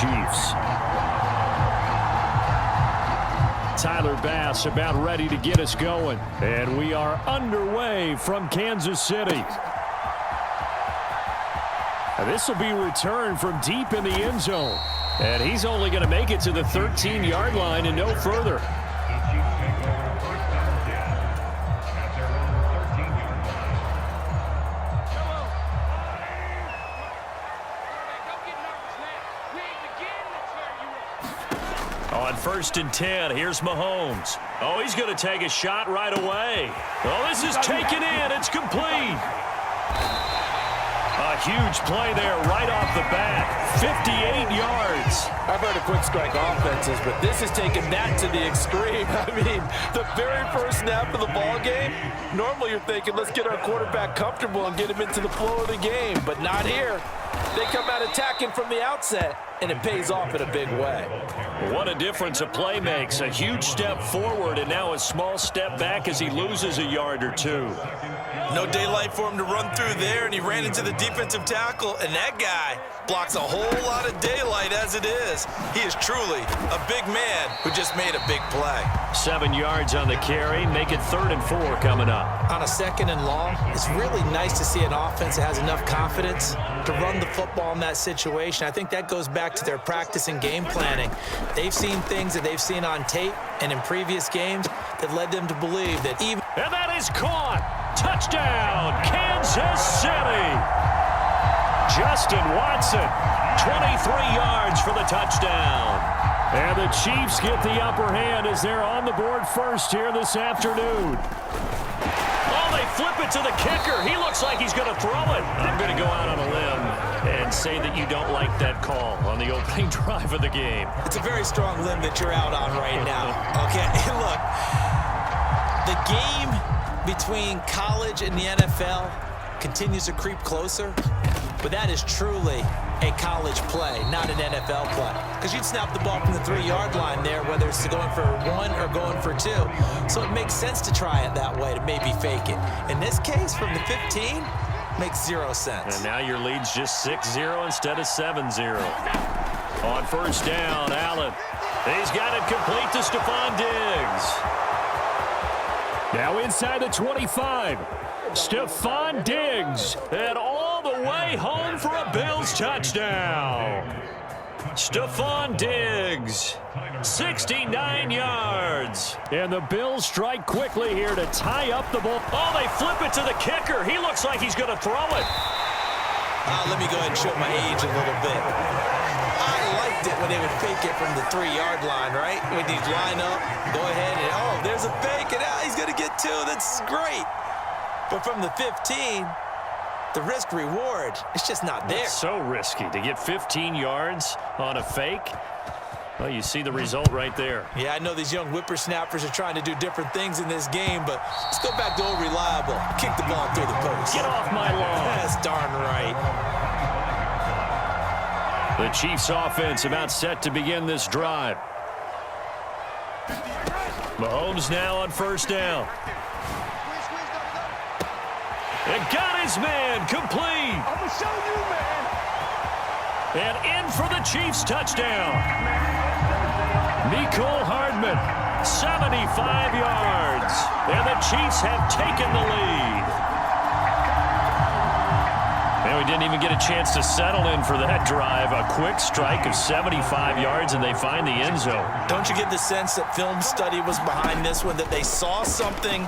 Chiefs. Tyler Bass about ready to get us going. And we are underway from Kansas City. This will be returned from deep in the end zone. And he's only going to make it to the 13-yard line and no further. On 1st and 10, here's Mahomes. Oh, he's going to take a shot right away. Oh, this is taken in. It's complete. A huge play there right off the bat. 58 yards. I've heard of quick strike offenses, but this is taking that to the extreme. I mean, the very first snap of the ball game, normally you're thinking, let's get our quarterback comfortable and get him into the flow of the game, but not here. They come out attacking from the outset, and it pays off in a big way. What a difference a play makes. A huge step forward and now a small step back as he loses a yard or two. No daylight for him to run through there, and he ran into the defensive tackle, and that guy blocks a whole lot of daylight as it is. He is truly a big man who just made a big play. 7 yards on the carry. Make it 3rd and 4 coming up. On a 2nd and long, it's really nice to see an offense that has enough confidence to run the football in that situation. I think that goes back to their practice and game planning. They've seen things that they've seen on tape and in previous games that led them to believe that even... And that is caught. Touchdown, Kansas City. Justin Watson, 23 yards for the touchdown. And the Chiefs get the upper hand as they're on the board first here this afternoon. Oh, they flip it to the kicker. He looks like he's going to throw it. I'm going to go out on a limb and say that you don't like that call on the opening drive of the game. It's a very strong limb that you're out on right now. Okay, look, the game between college and the NFL continues to creep closer, but that is truly a college play, not an NFL play. Because you'd snap the ball from the 3-yard line there, whether it's going for 1 or going for 2. So it makes sense to try it that way, to maybe fake it. In this case, from the 15, makes 0 sense. And now your lead's just 6-0 instead of 7-0. On 1st down, Allen. He's got it complete to Stephon Diggs. Now inside the 25. Stephon Diggs. And all the way home for a Bills touchdown. Stephon Diggs. 69 yards. And the Bills strike quickly here to tie up the ball. Oh, they flip it to the kicker. He looks like he's going to throw it. Let me go ahead and show my age a little bit. I liked it when they would fake it from the 3-yard line, right? When you line up, go ahead and, oh, there's a fake, and he's going to get 2. That's great. But from the 15, the risk-reward, it's just not there. It's so risky to get 15 yards on a fake. Well, you see the result right there. Yeah, I know these young whippersnappers are trying to do different things in this game, but let's go back to old reliable. Kick the ball through the post. Get off my lawn. That's darn right. The Chiefs offense about set to begin this drive. Mahomes now on 1st down. And got his man complete. I'm going to show you, man. And in for the Chiefs touchdown. Mecole Hardman, 75 yards. And the Chiefs have taken the lead. And we didn't even get a chance to settle in for that drive. A quick strike of 75 yards, and they find the end zone. Don't you get the sense that film study was behind this one, that they saw something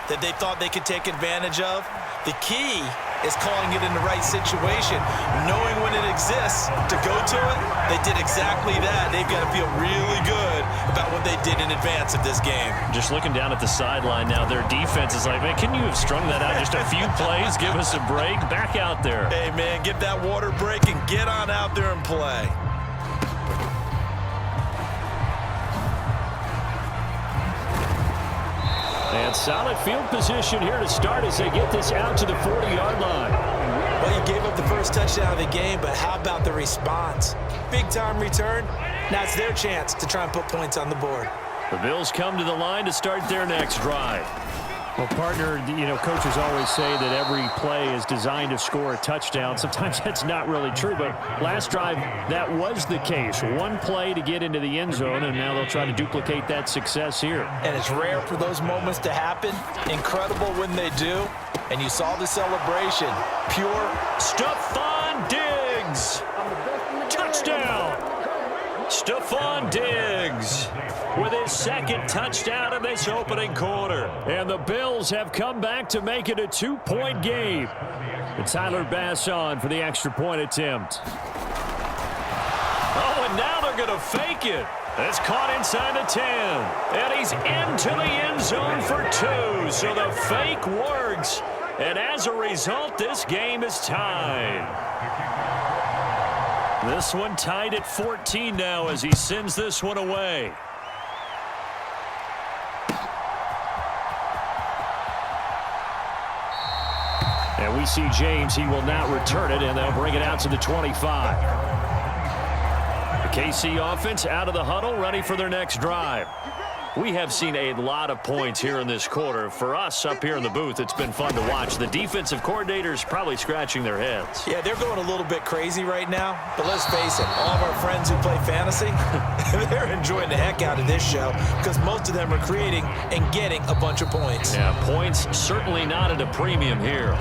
that they thought they could take advantage of? The key is calling it in the right situation, knowing when it exists to go to it. They did exactly that. They've got to feel really good about what they did in advance of this game. Just looking down at the sideline now, their defense is like, man, can you have strung that out just a few plays? Give us a break. Back out there. Hey, man, give that water break and get on out there and play. And solid field position here to start as they get this out to the 40-yard line. Well, you gave up the first touchdown of the game, but how about the response? Big-time return. Now it's their chance to try and put points on the board. The Bills come to the line to start their next drive. Well, partner, coaches always say that every play is designed to score a touchdown. Sometimes that's not really true, but last drive, that was the case. One play to get into the end zone, and now they'll try to duplicate that success here. And it's rare for those moments to happen. Incredible when they do. And you saw the celebration. Pure. Stephon Diggs. Touchdown. Stephon Diggs with his second touchdown of this opening quarter. And the Bills have come back to make it a 2-point game. And Tyler Bass on for the extra point attempt. Oh, and now they're going to fake it. It's caught inside the 10. And he's into the end zone for 2. So the fake works. And as a result, this game is tied. This one tied at 14 now as he sends this one away. And we see James. He will not return it, and they'll bring it out to the 25. The KC offense out of the huddle, ready for their next drive. We have seen a lot of points here in this quarter. For us up here in the booth, it's been fun to watch. The defensive coordinators probably scratching their heads. Yeah, they're going a little bit crazy right now. But let's face it, all of our friends who play fantasy, they're enjoying the heck out of this show because most of them are creating and getting a bunch of points. Yeah, points certainly not at a premium here.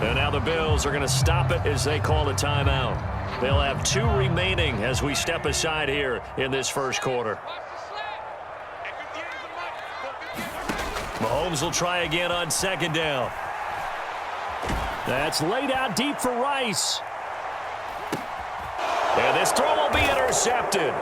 And now the Bills are going to stop it as they call a timeout. They'll have 2 remaining as we step aside here in this first quarter. Mahomes will try again on second down. That's laid out deep for Rice. And this throw will be intercepted.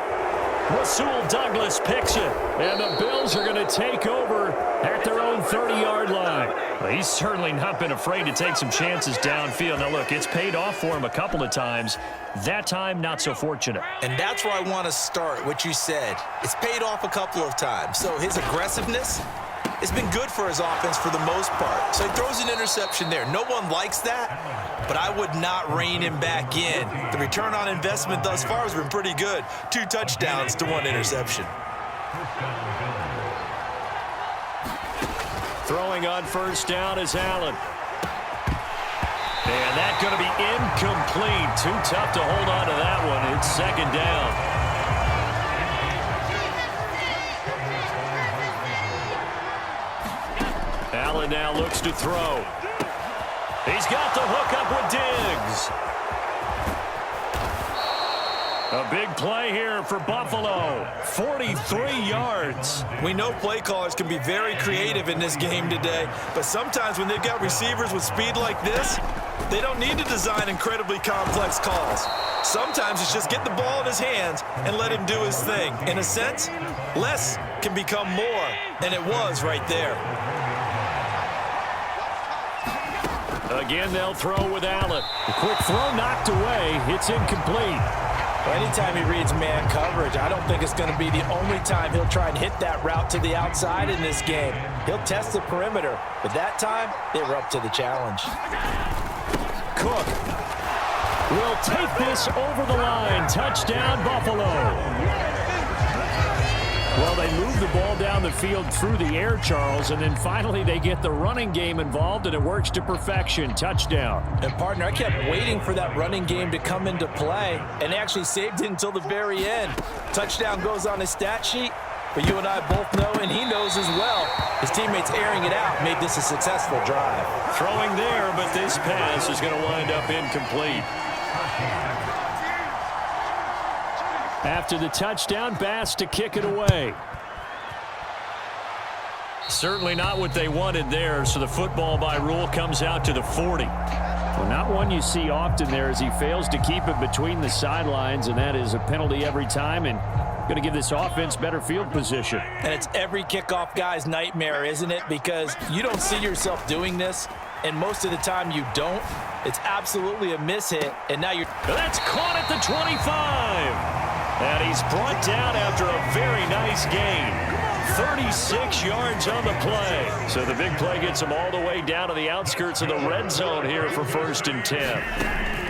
Rasul Douglas picks it. And the Bills are going to take over at their own 30-yard line. Well, he's certainly not been afraid to take some chances downfield. Now, look, it's paid off for him a couple of times. That time, not so fortunate. And that's where I want to start, what you said. It's paid off a couple of times. So his aggressiveness, it's been good for his offense for the most part. So he throws an interception there. No one likes that, but I would not rein him back in. The return on investment thus far has been pretty good. 2 touchdowns to 1 interception. Throwing on first down is Allen. And that's going to be incomplete. Too tough to hold on to that one. It's second down. Allen now looks to throw. He's got the hook up with Diggs. A big play here for Buffalo. 43 yards. We know play callers can be very creative in this game today, but sometimes when they've got receivers with speed like this, they don't need to design incredibly complex calls. Sometimes it's just get the ball in his hands and let him do his thing. In a sense, less can become more, and it was right there. Again, they'll throw with Allen. The quick throw knocked away. It's incomplete. Anytime he reads man coverage, I don't think it's going to be the only time he'll try and hit that route to the outside in this game. He'll test the perimeter, but that time, they were up to the challenge. Cook will take this over the line. Touchdown, Buffalo. Well, they move the ball down the field through the air, Charles, and then finally they get the running game involved, and it works to perfection. Touchdown. And, partner, I kept waiting for that running game to come into play, and they actually saved it until the very end. Touchdown goes on his stat sheet, but you and I both know, and he knows as well, his teammates airing it out made this a successful drive. Throwing there, but this pass is going to wind up incomplete. After the touchdown, Bass to kick it away. Certainly not what they wanted there, so the football by rule comes out to the 40. Well, not one you see often there as he fails to keep it between the sidelines, and that is a penalty every time, and going to give this offense better field position. And it's every kickoff guy's nightmare, isn't it? Because you don't see yourself doing this, and most of the time you don't. It's absolutely a mishit, and now you're... That's caught at the 25. And he's brought down after a very nice gain. 36 yards on the play. So the big play gets him all the way down to the outskirts of the red zone here for 1st and 10.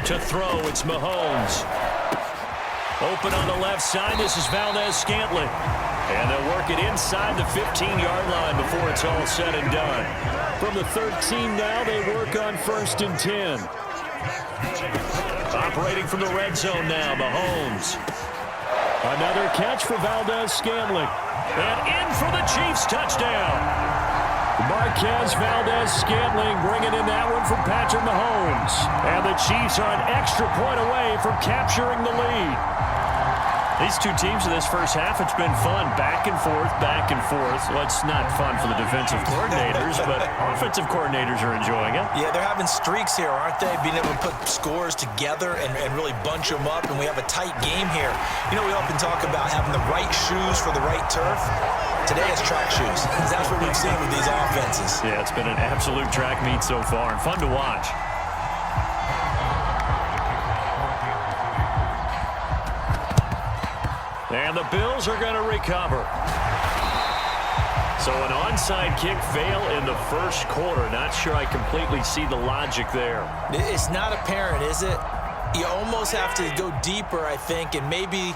To throw, it's Mahomes. Open on the left side, this is Valdez-Scantling. And they'll work it inside the 15-yard line before it's all said and done. From the 13 now, they work on 1st and 10. Operating from the red zone now, Mahomes. Another catch for Valdez-Scantling. And in for the Chiefs touchdown. Marquez Valdez-Scantling bringing in that one from Patrick Mahomes. And the Chiefs are an extra point away from capturing the lead. These two teams in this first half, it's been fun. Back and forth, back and forth. Well, it's not fun for the defensive coordinators, but offensive coordinators are enjoying it. Yeah, they're having streaks here, aren't they? Being able to put scores together and really bunch them up, and we have a tight game here. You know, we often talk about having the right shoes for the right turf. Today it's track shoes. That's what we've seen with these offenses. Yeah, it's been an absolute track meet so far, and fun to watch. And the Bills are going to recover. So an onside kick fail in the first quarter. Not sure I completely see the logic there. It's not apparent, is it? You almost have to go deeper, I think, and maybe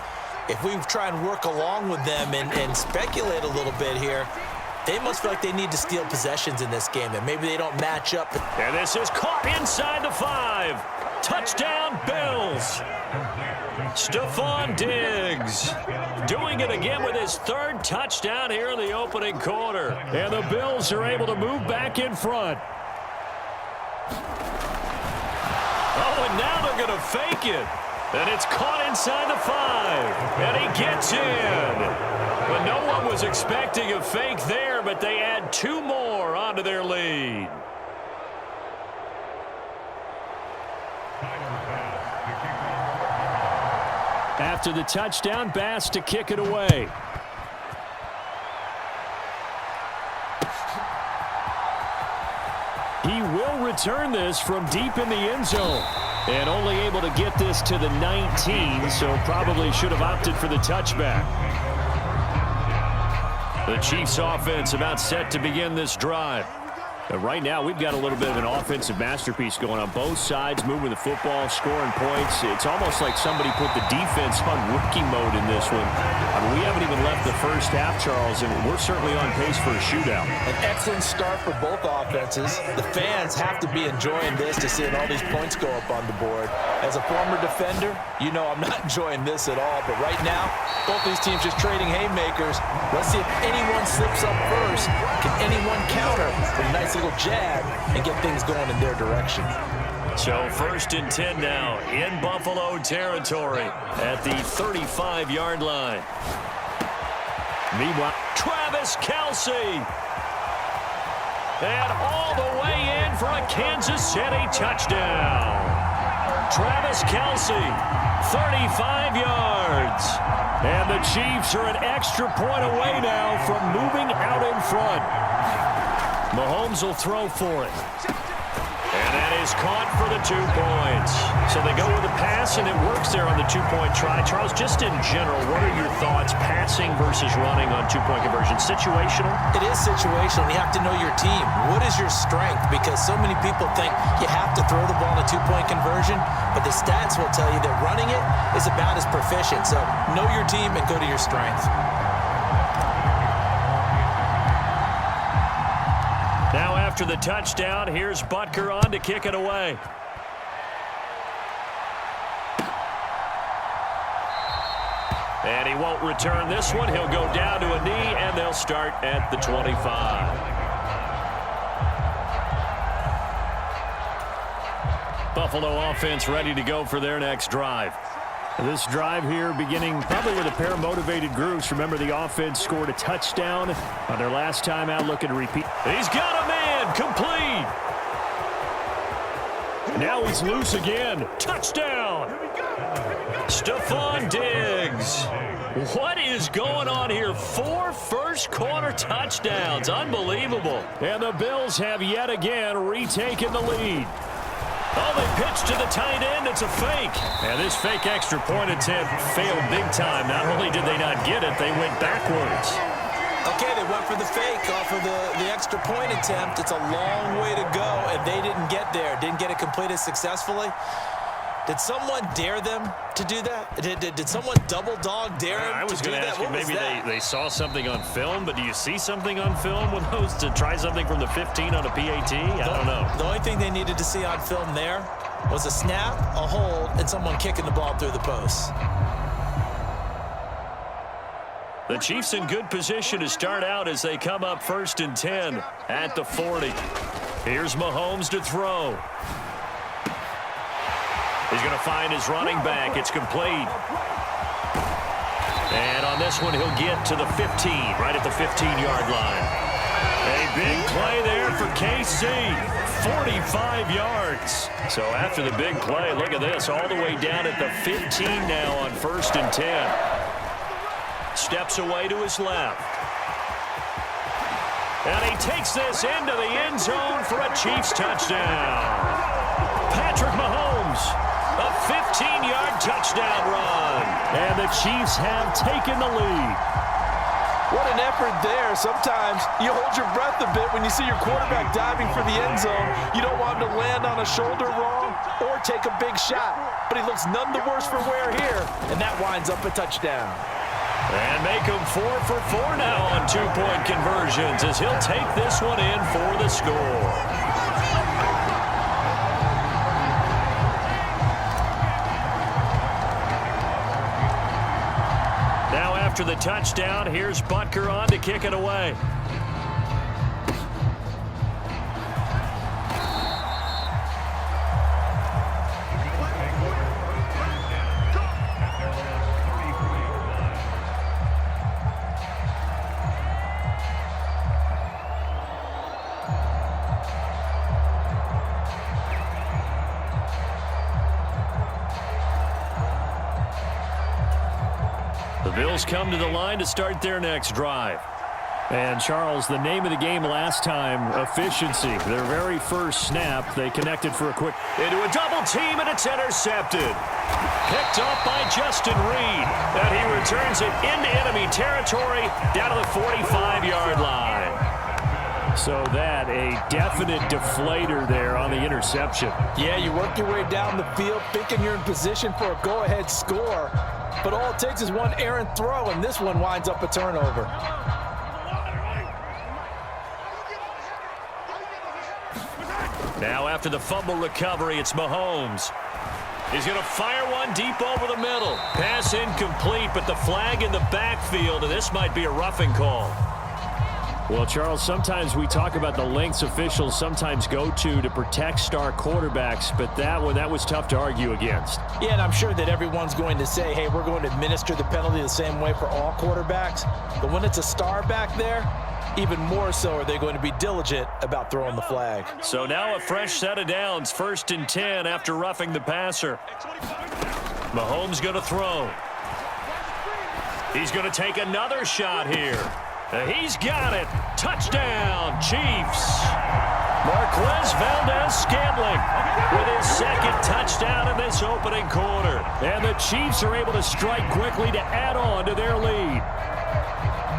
if we try and work along with them and speculate a little bit here, they must feel like they need to steal possessions in this game, and maybe they don't match up. And this is caught inside the 5. Touchdown, Bills. Stephon Diggs doing it again with his 3rd touchdown here in the opening quarter. And the Bills are able to move back in front. Oh, and now they're going to fake it. And it's caught inside the 5. And he gets in. But no one was expecting a fake there, but they add 2 more onto their lead. After the touchdown, Bass to kick it away. He will return this from deep in the end zone. And only able to get this to the 19, so probably should have opted for the touchback. The Chiefs offense about set to begin this drive. And right now, we've got a little bit of an offensive masterpiece going on. Both sides moving the football, scoring points. It's almost like somebody put the defense on rookie mode in this one. I mean, we haven't even left the first half, Charles, and we're certainly on pace for a shootout. An excellent start for both offenses. The fans have to be enjoying this to seeing all these points go up on the board. As a former defender, you know I'm not enjoying this at all. But right now, both these teams just trading haymakers. Let's see if anyone slips up first. Can anyone counter with a nice little jab and get things going in their direction? So 1st and 10 now in Buffalo territory at the 35-yard line. Meanwhile, Travis Kelce. And all the way in for a Kansas City touchdown. Travis Kelce, 35 yards. And the Chiefs are an extra point away now from moving out in front. Mahomes will throw for it. And that is caught for the 2 points. So they go with a pass, and it works there on the 2-point try. Charles, just in general, what are your thoughts passing versus running on 2-point conversion? Situational? It is situational. You have to know your team. What is your strength? Because so many people think you have to throw the ball in a 2-point conversion, but the stats will tell you that running it is about as proficient. So know your team and go to your strength. Now after the touchdown, here's Butker on to kick it away. And he won't return this one. He'll go down to a knee, and they'll start at the 25. Buffalo offense ready to go for their next drive. This drive here beginning probably with a pair of motivated groups. Remember, the offense scored a touchdown on their last time out, looking to repeat. He's got a man, complete. Now he's loose again. Touchdown. Stephon Diggs. What is going on here? 4 first-quarter touchdowns. Unbelievable. And the Bills have yet again retaken the lead. Oh, they pitch to the tight end. It's a fake. And this fake extra point attempt failed big time. Not only did they not get it, they went backwards. Okay, they went for the fake off of the extra point attempt. It's a long way to go, and they didn't get there. Didn't get it completed successfully. Did someone dare them to do that? Did someone double dog dare them I was to do going to that? ask you, maybe they saw something on film, but do you see something on film with those to try something from the 15 on a PAT? I don't know. The only thing they needed to see on film there was a snap, a hold, and someone kicking the ball through the post. The Chiefs in good position to start out as they come up 1st and 10 at the 40. Here's Mahomes to throw. He's going to find his running back. It's complete. And on this one, he'll get to the 15, right at the 15-yard line. A big play there for KC. 45 yards. So after the big play, look at this, all the way down at the 15 now on 1st and 10. Steps away to his left. And he takes this into the end zone for a Chiefs touchdown. Patrick Mahomes. A 15-yard touchdown run. And the Chiefs have taken the lead. What an effort there. Sometimes you hold your breath a bit when you see your quarterback diving for the end zone. You don't want him to land on a shoulder wrong or take a big shot. But he looks none the worse for wear here, and that winds up a touchdown. And make him 4 for 4 now on 2-point conversions as he'll take this one in for the score. After the touchdown, here's Butker on to kick it away. The Bills come to the line to start their next drive. And, Charles, the name of the game last time, efficiency. Their very first snap, they connected for a quick... into a double team, and it's intercepted. Picked off by Justin Reed. And he returns it into enemy territory down to the 45-yard line. So that, a definite deflator there on the interception. Yeah, you work your way down the field thinking you're in position for a go-ahead score. But all it takes is one errant throw, and this one winds up a turnover. Now after the fumble recovery, it's Mahomes. He's going to fire one deep over the middle. Pass incomplete, but the flag in the backfield, and this might be a roughing call. Well, Charles, sometimes we talk about the lengths officials sometimes go to protect star quarterbacks, but that was tough to argue against. Yeah, and I'm sure that everyone's going to say, hey, we're going to administer the penalty the same way for all quarterbacks. But when it's a star back there, even more so are they going to be diligent about throwing the flag. So now a fresh set of downs, 1st and 10 after roughing the passer. Mahomes going to throw. He's going to take another shot here. He's got it. Touchdown, Chiefs. Marquez Valdez-Scantling with his second touchdown in this opening quarter. And the Chiefs are able to strike quickly to add on to their lead.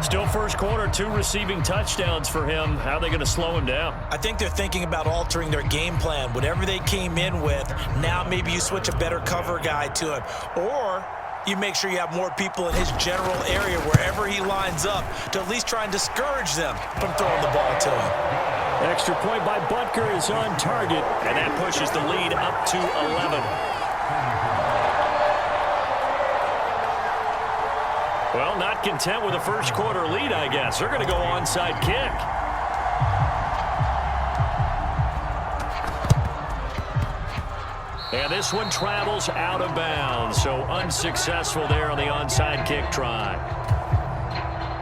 Still first quarter, 2 receiving touchdowns for him. How are they going to slow him down? I think they're thinking about altering their game plan. Whatever they came in with, now maybe you switch a better cover guy to him. Or you make sure you have more people in his general area wherever he lines up to at least try and discourage them from throwing the ball to him. Extra point by Butker is on target, and that pushes the lead up to 11. Well, not content with a first quarter lead, I guess. They're going to go onside kick. And this one travels out of bounds, so unsuccessful there on the onside kick try.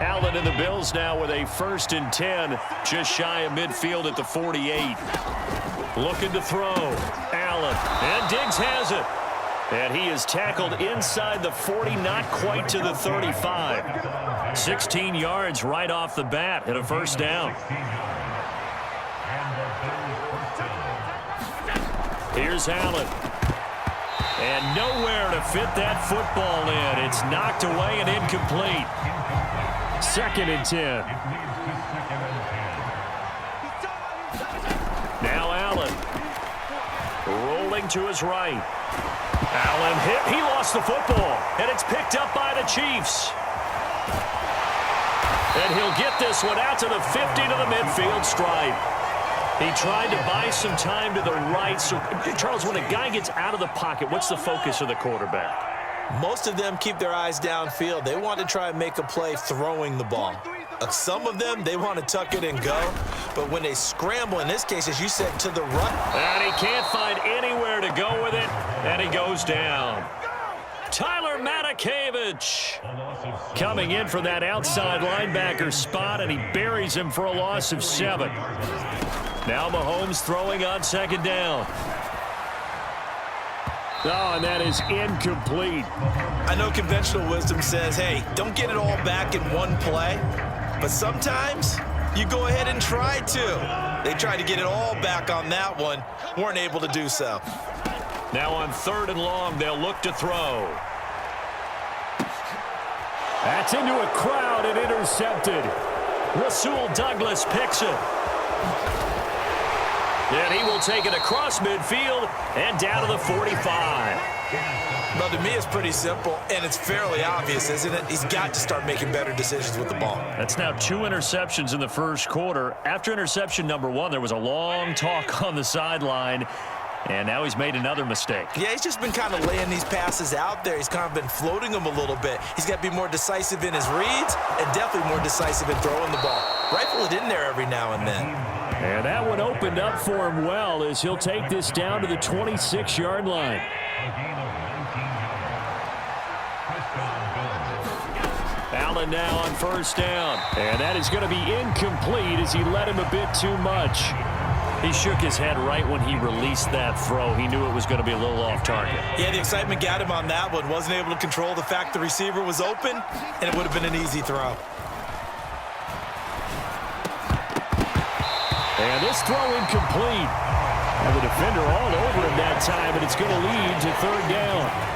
Allen and the Bills now with a 1st and 10, just shy of midfield at the 48. Looking to throw. Allen, and Diggs has it. And he is tackled inside the 40, not quite to the 35. 16 yards right off the bat and a first down. Here's Allen. And nowhere to fit that football in. It's knocked away and incomplete. 2nd and 10. Now Allen. Rolling to his right. Allen hit. He lost the football, and it's picked up by the Chiefs. And he'll get this one out to the 50 to the midfield stripe. He tried to buy some time to the right. So, Charles, when a guy gets out of the pocket, what's the focus of the quarterback? Most of them keep their eyes downfield. They want to try and make a play throwing the ball. Some of them, they want to tuck it and go. But when they scramble, in this case, as you said, to the right. And he can't find anywhere to go with it, and he goes down. Tyler Matakevich coming in from that outside linebacker spot, and he buries him for a loss of 7. Now Mahomes throwing on second down. Oh, and that is incomplete. I know conventional wisdom says, hey, don't get it all back in one play. But sometimes you go ahead and try to. They tried to get it all back on that one. Weren't able to do so. Now on 3rd and long, they'll look to throw. That's into a crowd and intercepted. Rasul Douglas picks it. And he will take it across midfield and down to the 45. Well, to me, it's pretty simple, and it's fairly obvious, isn't it? He's got to start making better decisions with the ball. That's now 2 interceptions in the first quarter. After interception number 1, there was a long talk on the sideline, and now he's made another mistake. Yeah, he's just been kind of laying these passes out there. He's kind of been floating them a little bit. He's got to be more decisive in his reads and definitely more decisive in throwing the ball. Rifle it in there every now and then. And that one opened up for him well as he'll take this down to the 26-yard line. Allen now on 1st down. And that is going to be incomplete as he led him a bit too much. He shook his head right when he released that throw. He knew it was going to be a little off target. Yeah, the excitement got him on that one. Wasn't able to control the fact the receiver was open, and it would have been an easy throw. And this throw incomplete. And the defender all over him that time, and it's going to lead to 3rd down.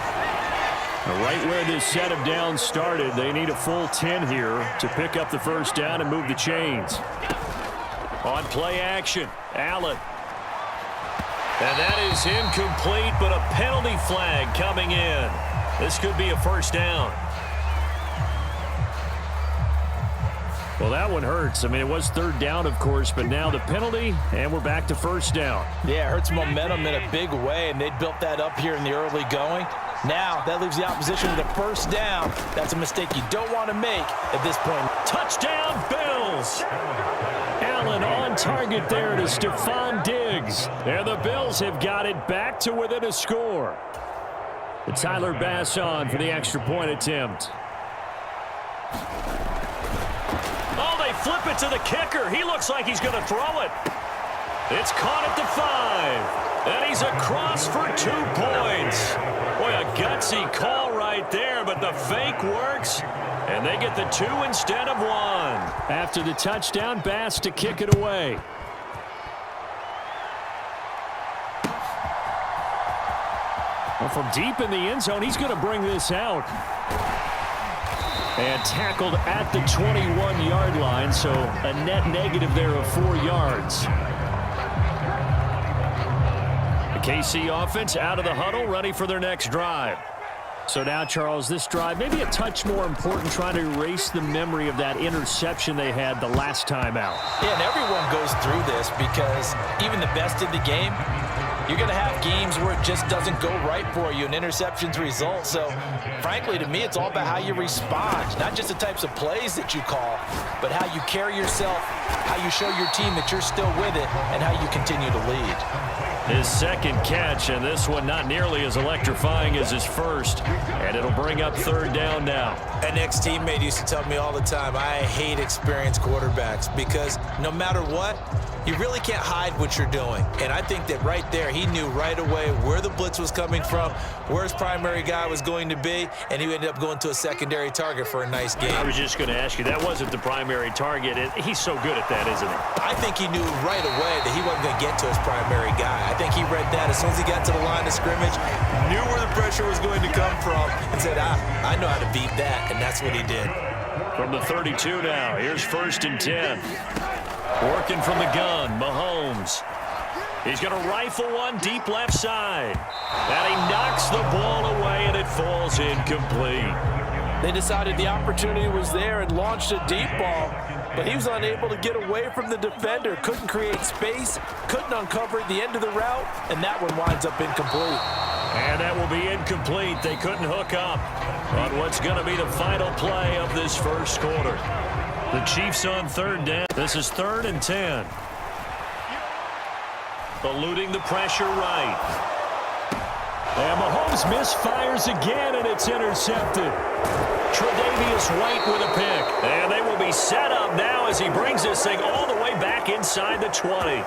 Right where this set of downs started, they need a full 10 here to pick up the 1st down and move the chains. On play action, Allen. And that is incomplete, but a penalty flag coming in. This could be a 1st down. Well, that one hurts. I mean, it was 3rd down, of course, but now the penalty, and we're back to 1st down. Yeah, it hurts momentum in a big way, and they built that up here in the early going. Now, that leaves the opposition with a 1st down. That's a mistake you don't want to make at this point. Touchdown, Bills! Allen on target there to Stephon Diggs. And the Bills have got it back to within a score. And Tyler Bass on for the extra point attempt. Oh, they flip it to the kicker. He looks like he's going to throw it. It's caught at the 5. And he's across for 2 points. Boy, a gutsy call right there, but the fake works. And they get the 2 instead of 1. After the touchdown, Bass to kick it away. Well, from deep in the end zone, he's going to bring this out. And tackled at the 21-yard line, so a net negative there of 4 yards. The KC offense out of the huddle, ready for their next drive. So now, Charles, this drive maybe a touch more important, trying to erase the memory of that interception they had the last time out. Yeah, and everyone goes through this because even the best in the game, you're going to have games where it just doesn't go right for you, and interceptions result. So, frankly, to me, it's all about how you respond, not just the types of plays that you call, but how you carry yourself, how you show your team that you're still with it, and how you continue to lead. His second catch, and this one not nearly as electrifying as his first. And it'll bring up 3rd down now. An ex-teammate used to tell me all the time, I hate experienced quarterbacks because no matter what, you really can't hide what you're doing. And I think that right there, he knew right away where the blitz was coming from, where his primary guy was going to be, and he ended up going to a secondary target for a nice game. I was just going to ask you, that wasn't the primary target. He's so good at that, isn't he? I think he knew right away that he wasn't going to get to his primary guy. I think he read that as soon as he got to the line of scrimmage, knew where the pressure was going to come from, and said, I know how to beat that, and that's what he did. From the 32 now, here's 1st and 10. Working from the gun, Mahomes. He's going to rifle one deep left side. And he knocks the ball away, and it falls incomplete. They decided the opportunity was there and launched a deep ball, but he was unable to get away from the defender, couldn't create space, couldn't uncover the end of the route, and that one winds up incomplete. And that will be incomplete. They couldn't hook up on what's going to be the final play of this first quarter. The Chiefs on third down. This is 3rd and 10. Eluding the pressure right. And Mahomes misfires again, and it's intercepted. Tre'Davious White with a pick. And they will be set up now as he brings this thing all the way back inside the 20.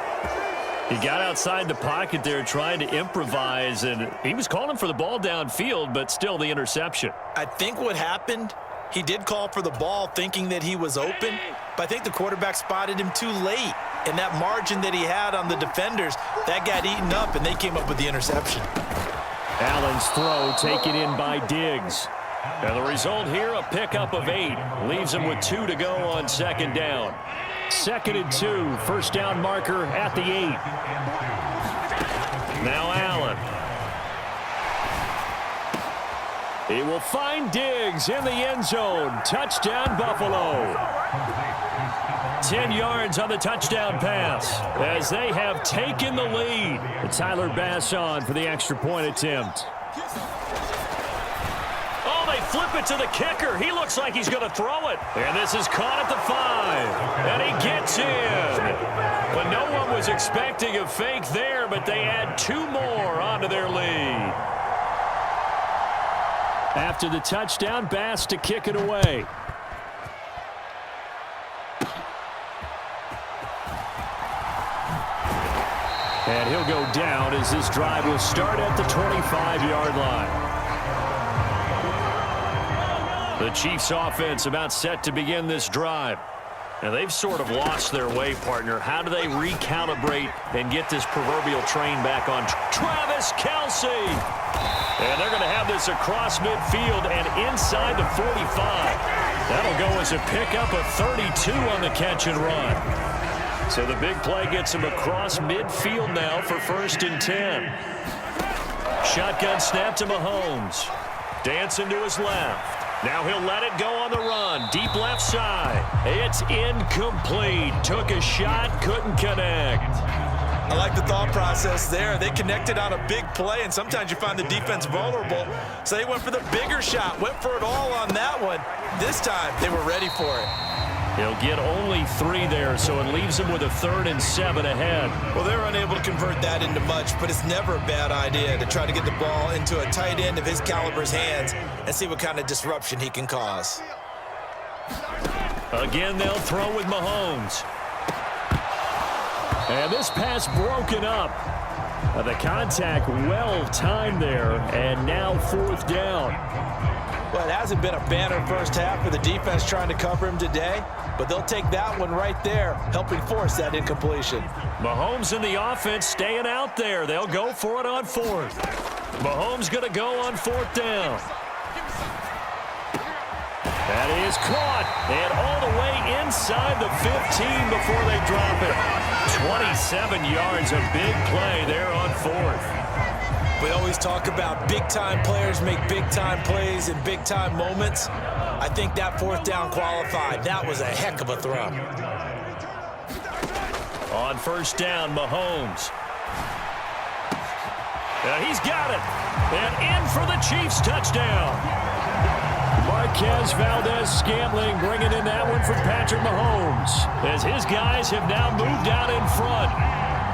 He got outside the pocket there trying to improvise, and he was calling for the ball downfield, but still the interception. I think what happened, he did call for the ball thinking that he was open, but I think the quarterback spotted him too late. And that margin that he had on the defenders, that got eaten up, and they came up with the interception. Allen's throw taken in by Diggs. And the result here, a pickup of 8. Leaves him with 2 to go on 2nd down. 2nd and 2, first down marker at the 8. Now Allen. He will find Diggs in the end zone. Touchdown, Buffalo. 10 yards on the touchdown pass as they have taken the lead. Tyler Bass on for the extra point attempt. Oh, they flip it to the kicker. He looks like he's going to throw it. And this is caught at the 5. And he gets in. But no one was expecting a fake there, but they add 2 more onto their lead. After the touchdown, Bass to kick it away. And he'll go down as this drive will start at the 25-yard line. The Chiefs offense about set to begin this drive. Now they've sort of lost their way, partner. How do they recalibrate and get this proverbial train back on? Travis Kelce. And they're going to have this across midfield and inside the 45. That'll go as a pickup of 32 on the catch and run. So the big play gets him across midfield now for 1st and 10. Shotgun snap to Mahomes. Dancing to his left. Now he'll let it go on the run. Deep left side. It's incomplete. Took a shot, couldn't connect. I like the thought process there. They connected on a big play, and sometimes you find the defense vulnerable. So they went for the bigger shot, went for it all on that one. This time, they were ready for it. He'll get only 3 there, so it leaves him with a 3rd and 7 ahead. Well, they're unable to convert that into much, but it's never a bad idea to try to get the ball into a tight end of his caliber's hands and see what kind of disruption he can cause. Again, they'll throw with Mahomes. And this pass broken up. The contact well timed there, and now 4th down. Well, it hasn't been a banner first half for the defense trying to cover him today, but they'll take that one right there, helping force that incompletion. Mahomes and the offense staying out there. They'll go for it on 4th. Mahomes going to go on 4th down. That is caught, and all the way inside the 15 before they drop it. 27 yards, a big play there on 4th. We always talk about big-time players make big-time plays in big-time moments. I think that 4th down qualified. That was a heck of a throw. On 1st down, Mahomes. And he's got it. And in for the Chiefs touchdown. Marquez Valdez-Scantling bringing in that one from Patrick Mahomes, as his guys have now moved out in front.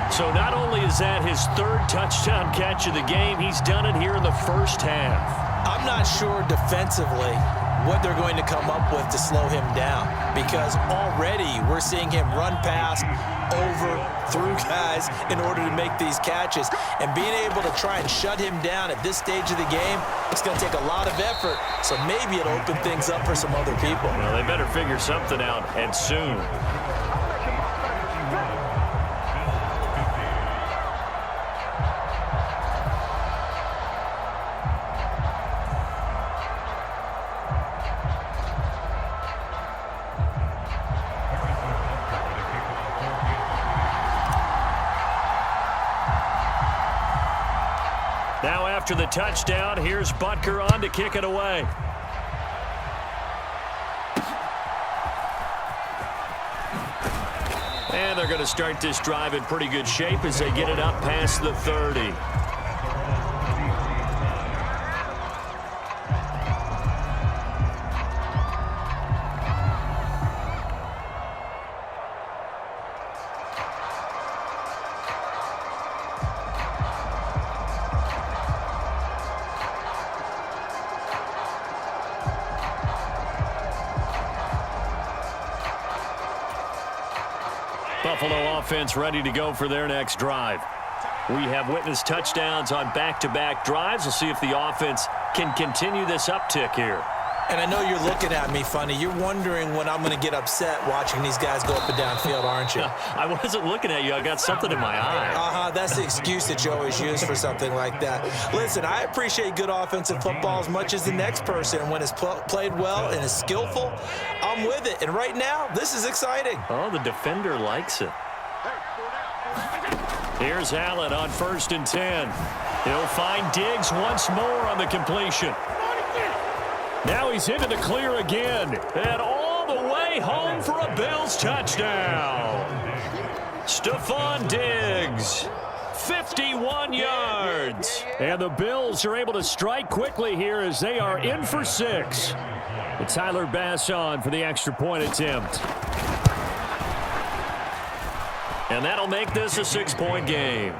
So not only is that his 3rd touchdown catch of the game, he's done it here in the first half. I'm not sure defensively what they're going to come up with to slow him down, because already we're seeing him run past, over, through guys in order to make these catches. And being able to try and shut him down at this stage of the game, it's going to take a lot of effort. So maybe it'll open things up for some other people. Well, they better figure something out, and soon. Now after the touchdown, here's Butker on to kick it away. And they're going to start this drive in pretty good shape as they get it up past the 30. Buffalo offense ready to go for their next drive. We have witnessed touchdowns on back-to-back drives. We'll see if the offense can continue this uptick here. And I know you're looking at me funny. You're wondering when I'm going to get upset watching these guys go up and down field, aren't you? I wasn't looking at you. I got something in my eye. That's the excuse that you always use for something like that. Listen, I appreciate good offensive football as much as the next person. When it's played well and is skillful, I'm with it. And right now, this is exciting. Oh, the defender likes it. Here's Allen on 1st and 10. He'll find Diggs once more on the completion. Now he's into the clear again. And all the way home for a Bills touchdown. Stephon Diggs, 51 yards. And the Bills are able to strike quickly here as they are in for 6. And Tyler Bass on for the extra point attempt. And that'll make this a 6-point game.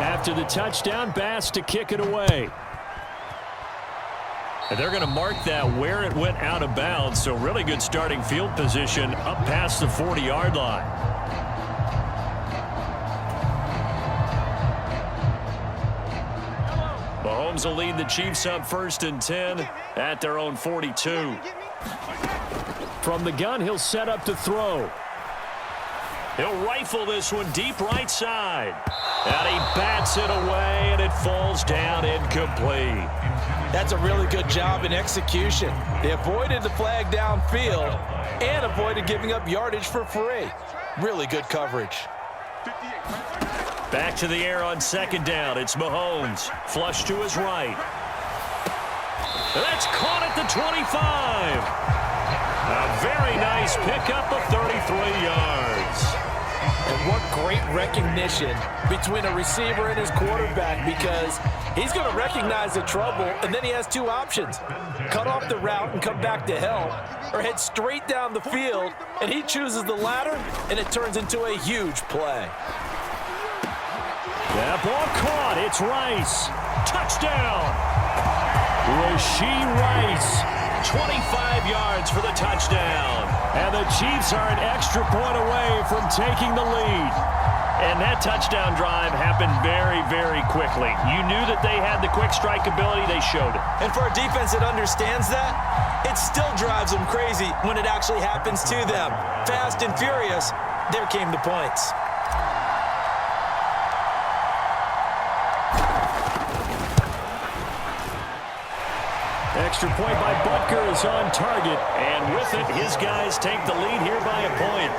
After the touchdown, Bass to kick it away. And they're going to mark that where it went out of bounds, so really good starting field position up past the 40-yard line. Mahomes will lead the Chiefs up 1st and 10 at their own 42. From the gun, he'll set up to throw. He'll rifle this one deep right side. And he bats it away, and it falls down incomplete. That's a really good job in execution. They avoided the flag downfield and avoided giving up yardage for free. Really good coverage. Back to the air on 2nd down. It's Mahomes. Flush to his right. That's caught at the 25. A very nice pickup of 33 yards. And what great recognition between a receiver and his quarterback, because he's going to recognize the trouble, and then he has 2 options. Cut off the route and come back to help, or head straight down the field, and he chooses the latter, and it turns into a huge play. That ball caught. It's Rice. Touchdown. Rashee Rice. 25 yards for the touchdown. And the Chiefs are an extra point away from taking the lead. And that touchdown drive happened very, very quickly. You knew that they had the quick strike ability. They showed it. And for a defense that understands that, it still drives them crazy when it actually happens to them. Fast and furious, there came the points. Extra point by Butker is on target. And with it, his guys take the lead here by a point.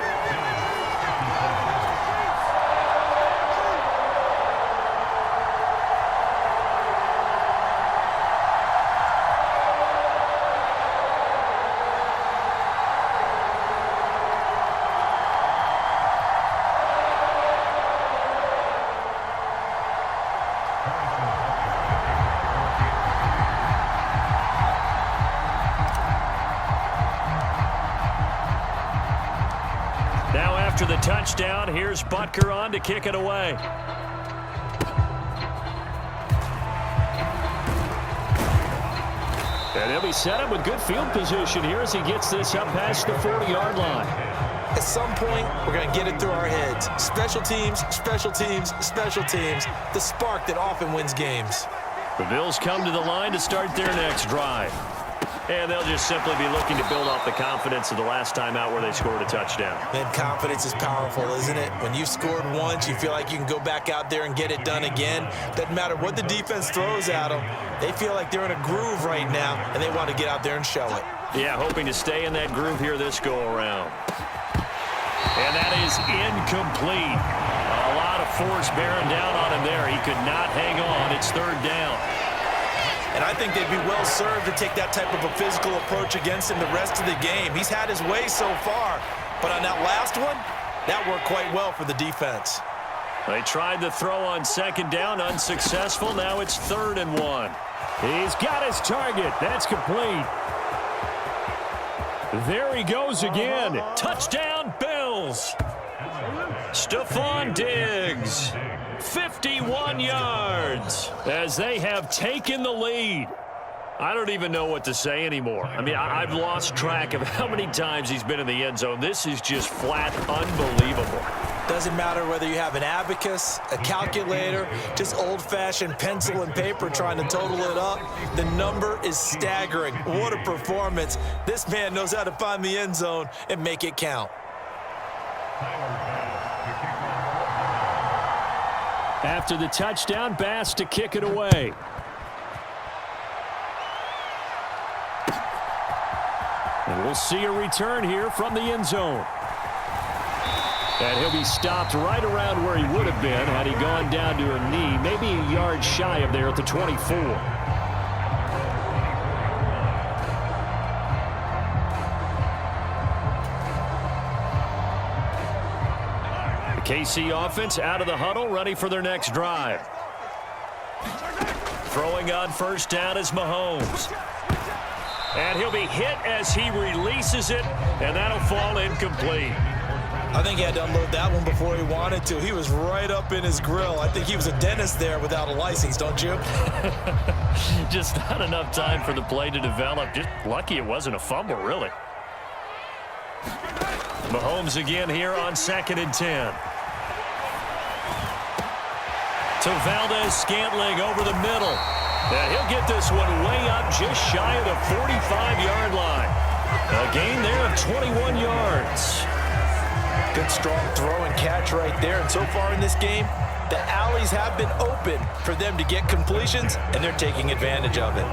After the touchdown, here's Butker on to kick it away. And he'll be set up with good field position here as he gets this up past the 40-yard line. At some point, we're going to get it through our heads. Special teams, special teams, special teams. The spark that often wins games. The Bills come to the line to start their next drive. And they'll just simply be looking to build off the confidence of the last time out where they scored a touchdown. Man, confidence is powerful, isn't it? When you've scored once, you feel like you can go back out there and get it done again. Doesn't matter what the defense throws at them. They feel like they're in a groove right now, and they want to get out there and show it. Yeah, hoping to stay in that groove here this go-around. And that is incomplete. A lot of force bearing down on him there. He could not hang on. It's third down. And I think they'd be well served to take that type of a physical approach against him the rest of the game. He's had his way so far, but on that last one, that worked quite well for the defense. They tried to throw on second down, unsuccessful. Now it's 3rd and 1. He's got his target. That's complete. There he goes again. Touchdown, Bills. Stephon Diggs, 51 yards as they have taken the lead. I don't even know what to say anymore. I mean, I've lost track of how many times he's been in the end zone. This is just flat unbelievable. Doesn't matter whether you have an abacus, a calculator, just old-fashioned pencil and paper trying to total it up. The number is staggering. What a performance. This man knows how to find the end zone and make it count. After the touchdown, Bass to kick it away. And we'll see a return here from the end zone. And he'll be stopped right around where he would have been had he gone down to a knee, maybe a yard shy of there at the 24. The KC offense out of the huddle, ready for their next drive. Throwing on first down is Mahomes. And he'll be hit as he releases it, and that'll fall incomplete. I think he had to unload that one before he wanted to. He was right up in his grill. I think he was a dentist there without a license, don't you? Just not enough time for the play to develop. Just lucky it wasn't a fumble, really. Mahomes again here on 2nd and 10. To Valdez-Scantling over the middle. And he'll get this one way up just shy of the 45-yard line. A gain there of 21 yards. Good strong throw and catch right there. And so far in this game, the alleys have been open for them to get completions, and they're taking advantage of it.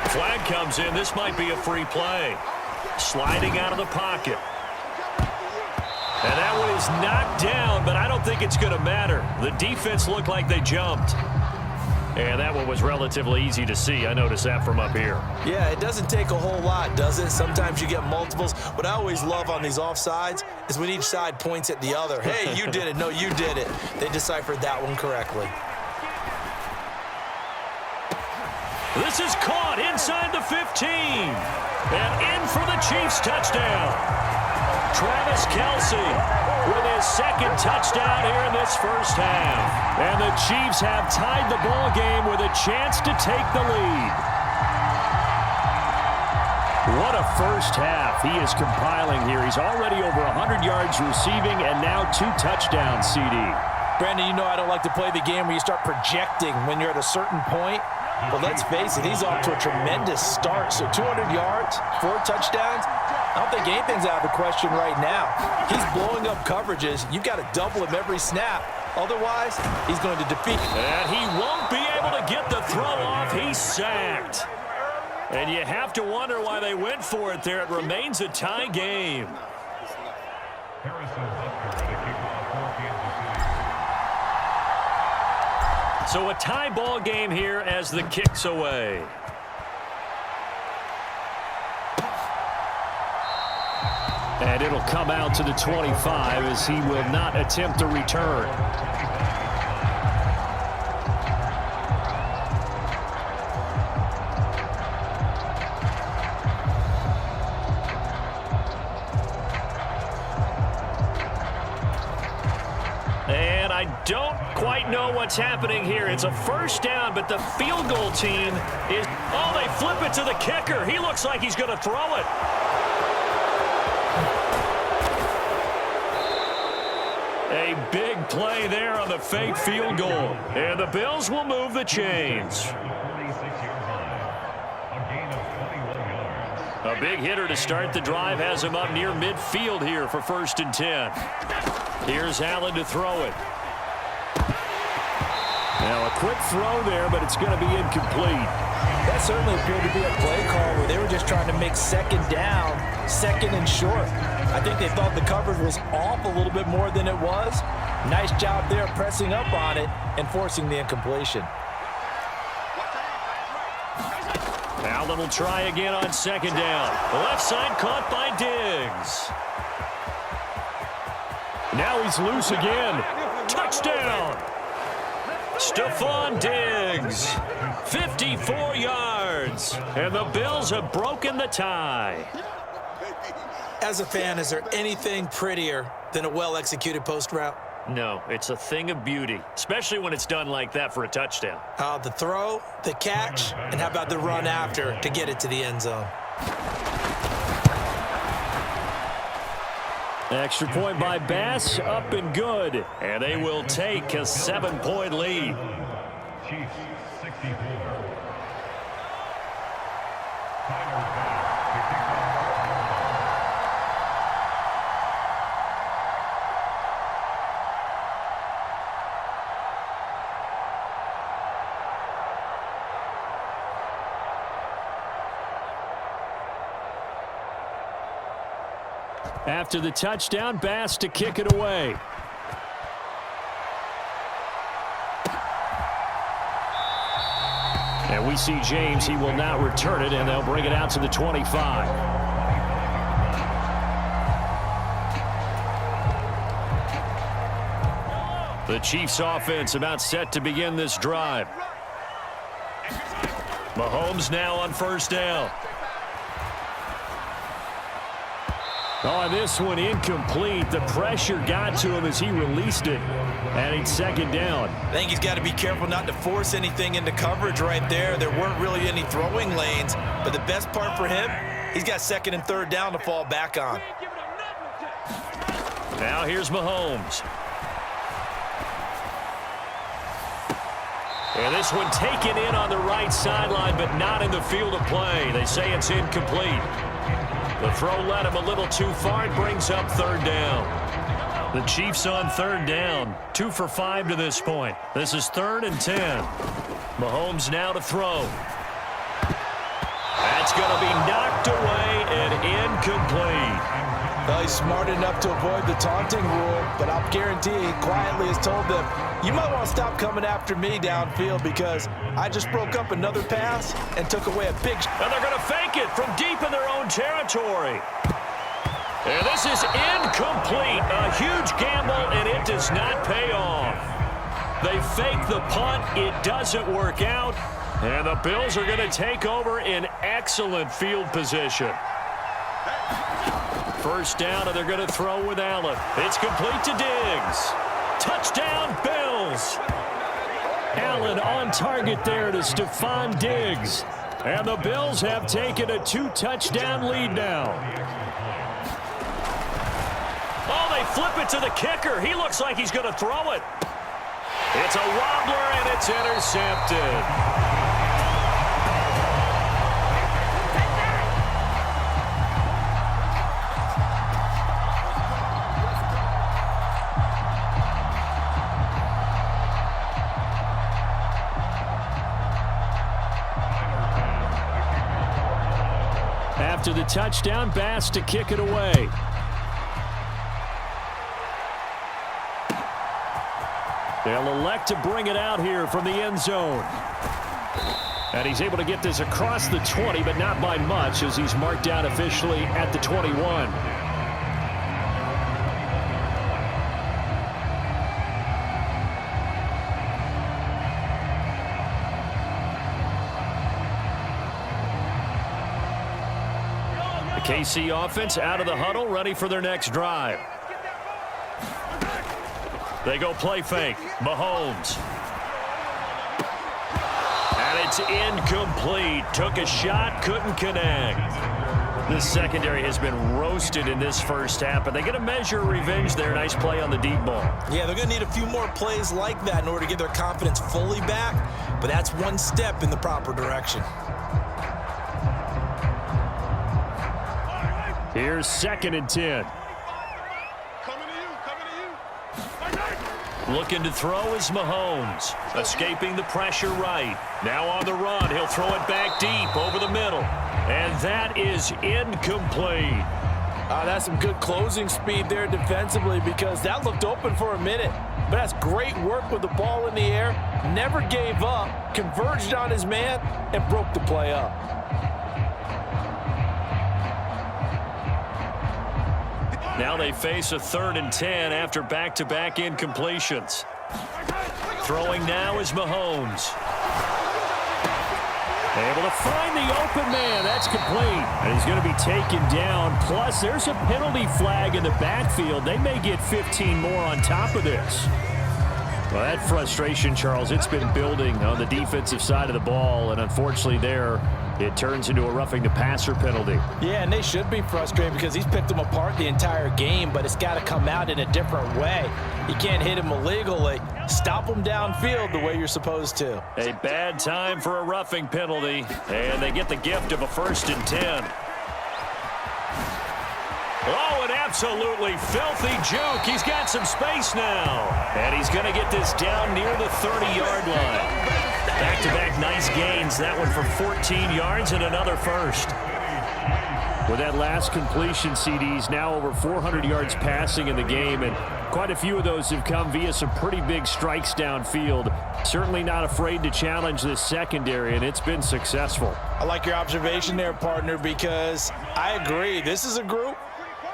Flag comes in. This might be a free play. Sliding out of the pocket. And that one is knocked down, but I don't think it's going to matter. The defense looked like they jumped. And that one was relatively easy to see. I noticed that from up here. Yeah, it doesn't take a whole lot, does it? Sometimes you get multiples. What I always love on these offsides is when each side points at the other. Hey, you did it. No, you did it. They deciphered that one correctly. This is caught inside the 15. And in for the Chiefs touchdown. Travis Kelce with his 2nd touchdown here in this first half. And the Chiefs have tied the ball game with a chance to take the lead. What a first half he is compiling here. He's already over 100 yards receiving and now 2 touchdowns, CD. Brandon, you know I don't like to play the game where you start projecting when you're at a certain point. But let's face it, he's off to a tremendous start. So 200 yards, 4 touchdowns. I don't think anything's out of the question right now. He's blowing up coverages. You've got to double him every snap. Otherwise, he's going to defeat you. And he won't be able to get the throw off. He's sacked. And you have to wonder why they went for it there. It remains a tie game. So a tie ball game here as the kick's away. And it'll come out to the 25 as he will not attempt a return. And I don't quite know what's happening here. It's a first down, but the field goal team is... Oh, they flip it to the kicker. He looks like he's going to throw it. A big play there on the fake field goal. And the Bills will move the chains. A big hitter to start the drive has him up near midfield here for 1st and 10. Here's Allen to throw it. Now a quick throw there, but it's going to be incomplete. That certainly appeared to be a play call where they were just trying to make second down, second and short. I think they thought the coverage was off a little bit more than it was. Nice job there pressing up on it and forcing the incompletion. Allen will try again on second down. The left side caught by Diggs. Now he's loose again. Touchdown! Stephon Diggs, 54 yards, and the Bills have broken the tie. As a fan, is there anything prettier than a well-executed post route? No, it's a thing of beauty, especially when it's done like that for a touchdown. The throw, the catch, and how about the run after to get it to the end zone? Extra point by Bass, up and good. And they will take a 7-point lead. Chiefs 64. After the touchdown, Bass to kick it away. And we see James. He will not return it, and they'll bring it out to the 25. The Chiefs offense about set to begin this drive. Mahomes now on first down. On this one, incomplete. The pressure got to him as he released it. And it's second down. I think he's got to be careful not to force anything into coverage right there. There weren't really any throwing lanes. But the best part for him, he's got second and third down to fall back on. Now here's Mahomes. And this one taken in on the right sideline, but not in the field of play. They say it's incomplete. The throw led him a little too far. It brings up third down. The Chiefs on third down. 2 for 5 to this point. This is 3rd and 10. Mahomes now to throw. That's going to be knocked away and incomplete. Well, he's smart enough to avoid the taunting rule, but I'll guarantee he quietly has told them, you might want to stop coming after me downfield because I just broke up another pass and took away a big shot. And they're going to fake it from deep in their own territory. And this is incomplete. A huge gamble, and it does not pay off. They fake the punt. It doesn't work out. And the Bills are going to take over in excellent field position. First down, and they're going to throw with Allen. It's complete to Diggs. Touchdown, Bills. Allen on target there to Stephon Diggs. And the Bills have taken a 2-touchdown lead now. Oh, they flip it to the kicker. He looks like he's going to throw it. It's a wobbler, and it's intercepted. After the touchdown, Bass to kick it away. They'll elect to bring it out here from the end zone. And he's able to get this across the 20, but not by much, as he's marked out officially at the 21. The KC offense out of the huddle, ready for their next drive. They go play fake. Mahomes. And it's incomplete. Took a shot, couldn't connect. This secondary has been roasted in this first half, but they're going to measure revenge there. Nice play on the deep ball. Yeah, they're going to need a few more plays like that in order to get their confidence fully back, but that's one step in the proper direction. Here's 2nd and 10. Looking to throw is Mahomes. Escaping the pressure right. Now on the run. He'll throw it back deep over the middle. And that is incomplete. That's some good closing speed there defensively because that looked open for a minute. But that's great work with the ball in the air. Never gave up, converged on his man, and broke the play up. Now they face a 3rd and 10 after back-to-back incompletions. Throwing now is Mahomes. Able to find the open man. That's complete. And he's going to be taken down. Plus, there's a penalty flag in the backfield. They may get 15 more on top of this. Well, that frustration, Charles, it's been building on the defensive side of the ball. And unfortunately there, it turns into a roughing the passer penalty. Yeah, and they should be frustrated because he's picked them apart the entire game, but it's got to come out in a different way. You can't hit him illegally. Stop him downfield the way you're supposed to. A bad time for a roughing penalty, and they get the gift of a 1st and 10. Oh, an absolutely filthy juke. He's got some space now. And he's going to get this down near the 30-yard line. Back-to-back nice gains. That one for 14 yards and another first. With that last completion, CD's now over 400 yards passing in the game, and quite a few of those have come via some pretty big strikes downfield. Certainly not afraid to challenge this secondary, and it's been successful. I like your observation there, partner, because I agree. This is a group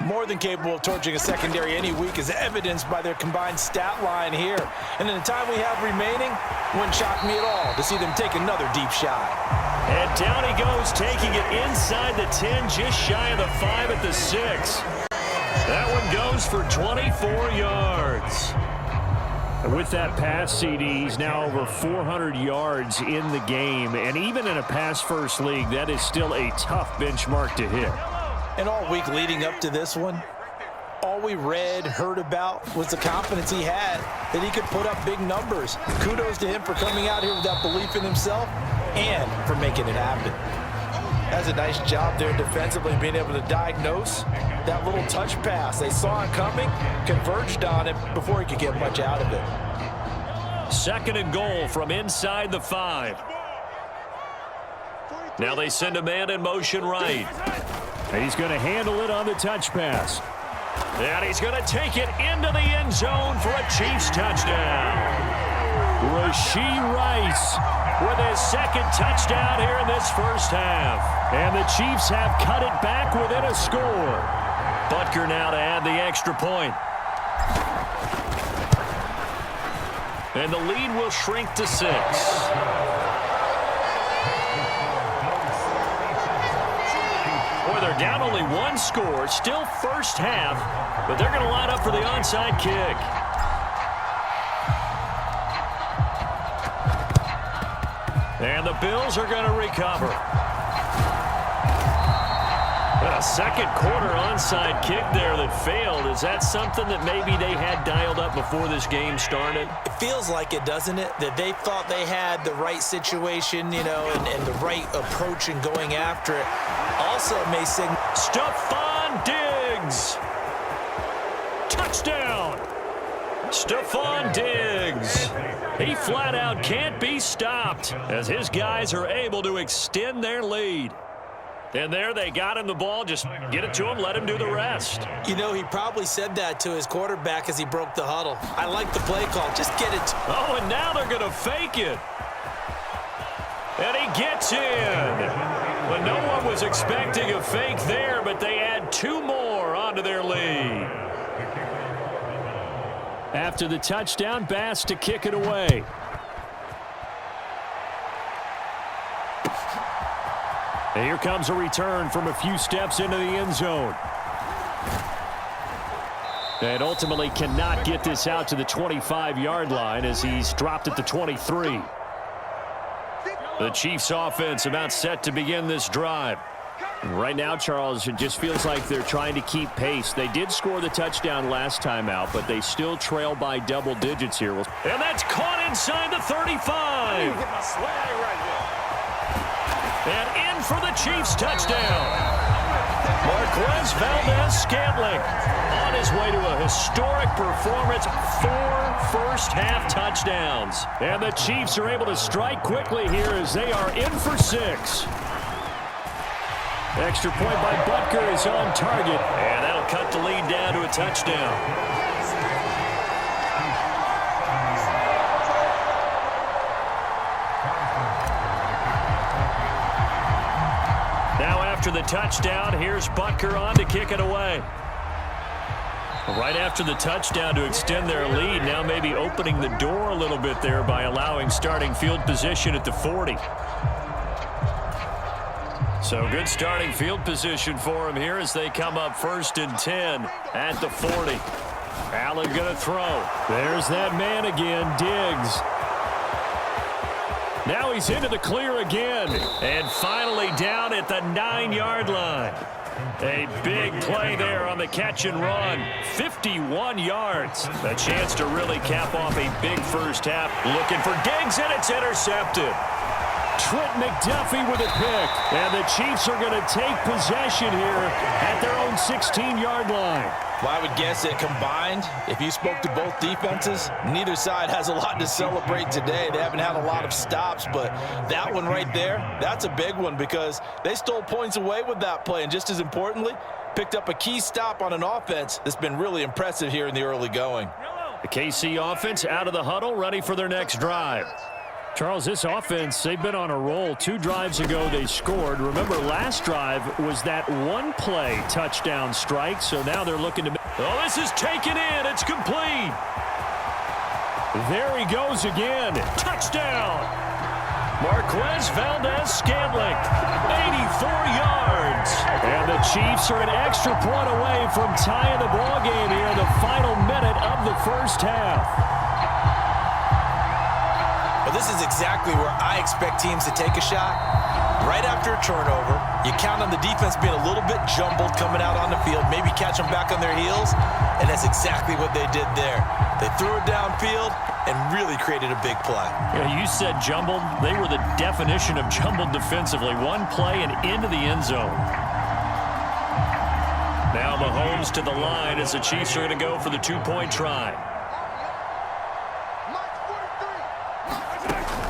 more than capable of torching a secondary any week, as evidenced by their combined stat line here. And in the time we have remaining, wouldn't shock me at all to see them take another deep shot. And down he goes, taking it inside the 10, just shy of the 5 at the 6. That one goes for 24 yards. And with that pass, CD, he's now over 400 yards in the game. And even in a pass-first league, that is still a tough benchmark to hit. And all week leading up to this one, all we read, heard about was the confidence he had that he could put up big numbers. Kudos to him for coming out here with that belief in himself and for making it happen. That's a nice job there defensively, being able to diagnose that little touch pass. They saw it coming, converged on it before he could get much out of it. 2nd and goal from inside the 5. Now they send a man in motion right. And he's going to handle it on the touch pass. And he's going to take it into the end zone for a Chiefs touchdown. Rashee Rice with his 2nd touchdown here in this first half. And the Chiefs have cut it back within a score. Butker now to add the extra point. And the lead will shrink to 6. Boy, they're down only 1 score, still first half, but they're going to line up for the onside kick. And the Bills are going to recover. And a 2nd quarter onside kick there that failed. Is that something that maybe they had dialed up before this game started? It feels like it, doesn't it? That they thought they had the right situation, you know, and the right approach in going after it. Also may signal Stephon Diggs. Touchdown. Stephon Diggs. He flat out can't be stopped as his guys are able to extend their lead. And there they got him the ball. Just get it to him, let him do the rest. You know, he probably said that to his quarterback as he broke the huddle. I like the play call. Just get it. Oh, and now they're going to fake it. And he gets in. But no one was expecting a fake there, but they add 2 more onto their lead. After the touchdown, Bass to kick it away. And here comes a return from a few steps into the end zone. And ultimately cannot get this out to the 25-yard line as he's dropped at the 23. The Chiefs offense about set to begin this drive. Right now, Charles, it just feels like they're trying to keep pace. They did score the touchdown last time out, but they still trail by double digits here. And that's caught inside the 35. And in for the Chiefs touchdown. Marquez Valdez-Scantling on his way to a historic performance, 4 first-half touchdowns. And the Chiefs are able to strike quickly here as they are in for 6. Extra point by Butker is on target, and that'll cut the lead down to a touchdown. After the touchdown, here's Butker on to kick it away. Right after the touchdown to extend their lead, now maybe opening the door a little bit there by allowing starting field position at the 40. So good starting field position for him here as they come up 1st and 10 at the 40. Allen going to throw. There's that man again, Diggs. Now he's into the clear again, and finally down at the 9-yard line. A big play there on the catch and run. 51 yards. A chance to really cap off a big first half. Looking for Diggs, and it's intercepted. Trent McDuffie with a pick, and the Chiefs are going to take possession here at their own 16-yard line. Well, I would guess that combined, if you spoke to both defenses, neither side has a lot to celebrate today. They haven't had a lot of stops, but that one right there, that's a big one because they stole points away with that play, and just as importantly, picked up a key stop on an offense that's been really impressive here in the early going. The KC offense out of the huddle, ready for their next drive. Charles, this offense, they've been on a roll. 2 drives ago, they scored. Remember, last drive was that one-play touchdown strike, so now they're looking to... Oh, this is taken in. It's complete. There he goes again. Touchdown. Marquez Valdez-Scantling, 84 yards. And the Chiefs are an extra point away from tying the ball game here in the final minute of the first half. Well, this is exactly where I expect teams to take a shot. Right after a turnover, you count on the defense being a little bit jumbled coming out on the field, maybe catch them back on their heels, and that's exactly what they did there. They threw it downfield and really created a big play. Yeah, you said jumbled. They were the definition of jumbled defensively. One play and into the end zone. Now Mahomes to the line as the Chiefs are going to go for the 2-point try.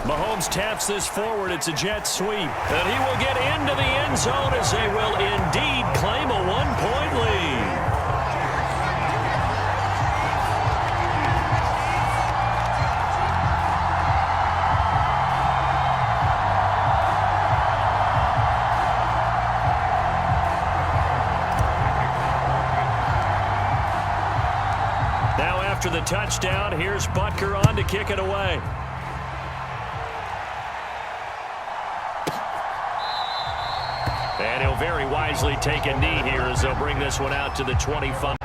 Mahomes taps this forward. It's a jet sweep. And he will get into the end zone as they will indeed claim a 1-point lead. Now after the touchdown, here's Butker on to kick it away. And he'll very wisely take a knee here as they'll bring this one out to the 25.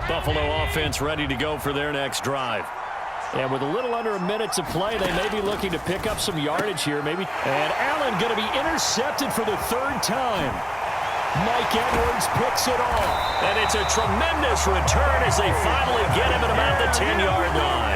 Buffalo offense ready to go for their next drive. And with a little under a minute to play, they may be looking to pick up some yardage here. Maybe. And Allen going to be intercepted for the 3rd time. Mike Edwards picks it off. And it's a tremendous return as they finally get him at about the 10-yard line.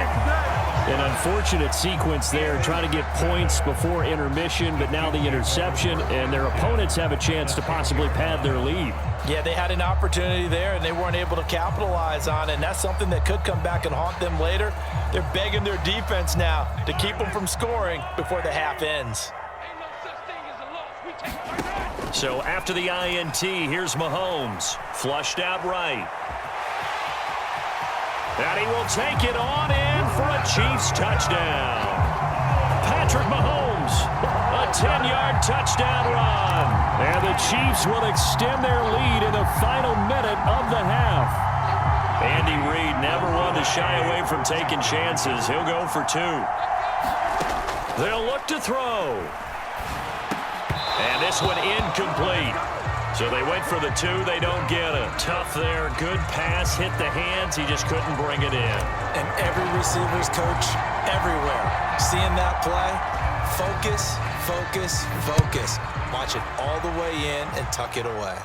An unfortunate sequence there, trying to get points before intermission, but now the interception, and their opponents have a chance to possibly pad their lead. Yeah, they had an opportunity there, and they weren't able to capitalize on it, and that's something that could come back and haunt them later. They're begging their defense now to keep them from scoring before the half ends. So after the INT, here's Mahomes, flushed out right. And he will take it on in for a Chiefs touchdown. Patrick Mahomes, a 10-yard touchdown run. And the Chiefs will extend their lead in the final minute of the half. Andy Reid never one to shy away from taking chances. He'll go for 2. They'll look to throw. And this one incomplete. So they went for the 2. They don't get it. Tough there. Good pass. Hit the hands. He just couldn't bring it in. And every receiver's coach everywhere. Seeing that play, focus, focus, focus. Watch it all the way in and tuck it away.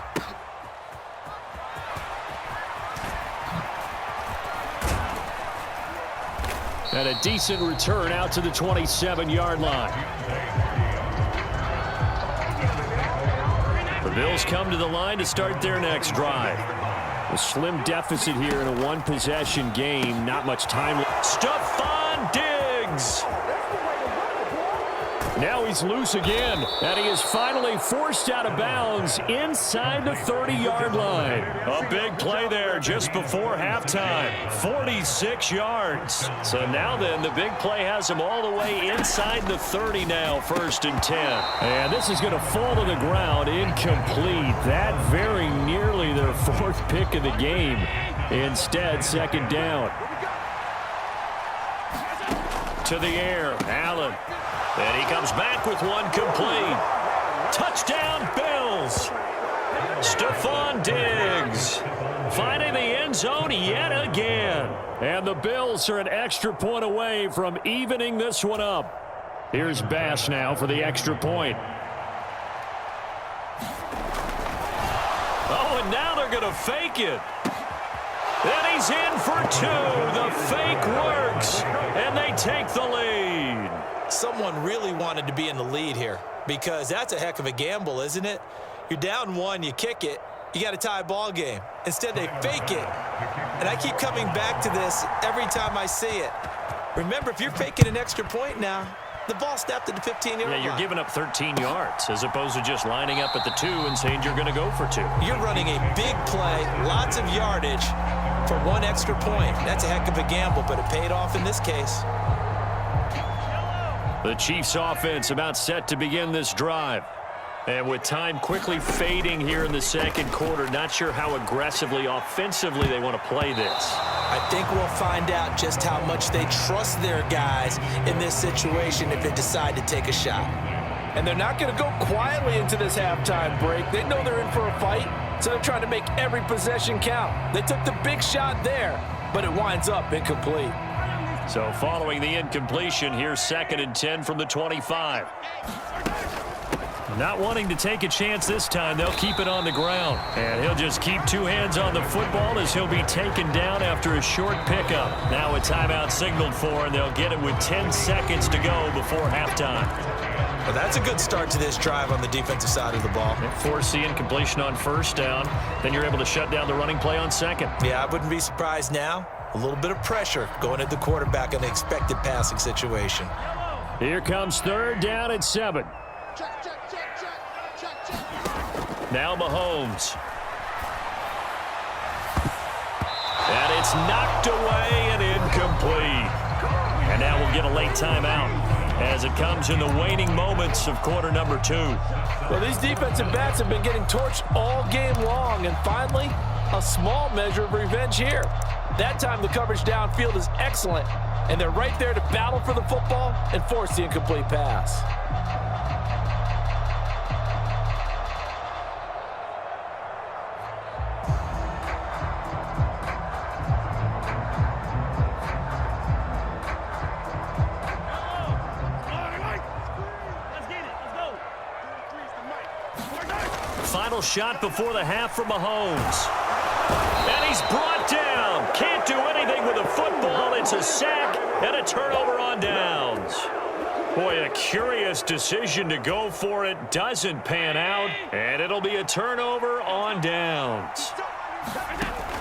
And a decent return out to the 27-yard line. The Bills come to the line to start their next drive. A slim deficit here in a one-possession game. Not much time. Stephon Diggs. Now he's loose again, and he is finally forced out of bounds inside the 30-yard line. A big play there just before halftime. 46 yards. So now then, the big play has him all the way inside the 30 now, 1st and 10. And this is going to fall to the ground, incomplete. That very nearly their 4th pick of the game. Instead, 2nd down. To the air, Allen. And he comes back with one complete. Touchdown, Bills. Stephon Diggs finding the end zone yet again. And the Bills are an extra point away from evening this one up. Here's Bass now for the extra point. Oh, and now they're going to fake it. And he's in for 2. The fake works, and they take the lead. Someone really wanted to be in the lead here because that's a heck of a gamble, isn't it? You're down 1, you kick it, you got a tie ball game. Instead, they fake it. And I keep coming back to this every time I see it. Remember, if you're faking an extra point now, the ball snapped at the 15-yard line. Yeah, you're giving up 13 yards as opposed to just lining up at the 2 and saying you're going to go for 2. You're running a big play, lots of yardage for 1 extra point. That's a heck of a gamble, but it paid off in this case. The Chiefs offense about set to begin this drive. And with time quickly fading here in the 2nd quarter, not sure how aggressively, offensively they want to play this. I think we'll find out just how much they trust their guys in this situation if they decide to take a shot. And they're not going to go quietly into this halftime break. They know they're in for a fight, so they're trying to make every possession count. They took the big shot there, but it winds up incomplete. So following the incompletion, here's 2nd and 10 from the 25. Not wanting to take a chance this time, they'll keep it on the ground. And he'll just keep 2 hands on the football as he'll be taken down after a short pickup. Now a timeout signaled for, and they'll get it with 10 seconds to go before halftime. Well, that's a good start to this drive on the defensive side of the ball. Force the incompletion on 1st down. Then you're able to shut down the running play on 2nd. Yeah, I wouldn't be surprised now. A little bit of pressure going at the quarterback in the expected passing situation. Here comes 3rd down and 7. Now Mahomes. And it's knocked away and incomplete. And now we'll get a late timeout as it comes in the waning moments of quarter number 2. Well, these defensive backs have been getting torched all game long, and finally, a small measure of revenge here. That time the coverage downfield is excellent, and they're right there to battle for the football and force the incomplete pass. Final shot before the half from Mahomes. And he's brought down. Can't do anything with the football. It's a sack and a turnover on downs. Boy, a curious decision to go for it. Doesn't pan out. And it'll be a turnover on downs.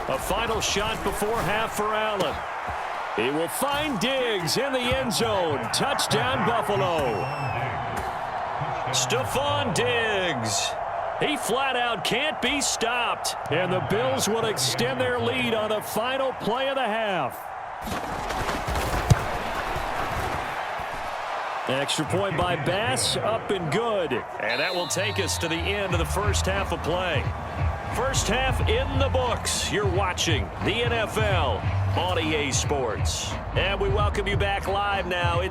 A final shot before half for Allen. He will find Diggs in the end zone. Touchdown, Buffalo. Stephon Diggs. He flat out can't be stopped. And the Bills will extend their lead on the final play of the half. Extra point by Bass, up and good. And that will take us to the end of the 1st half of play. 1st half in the books. You're watching the NFL on EA Sports. And we welcome you back live now in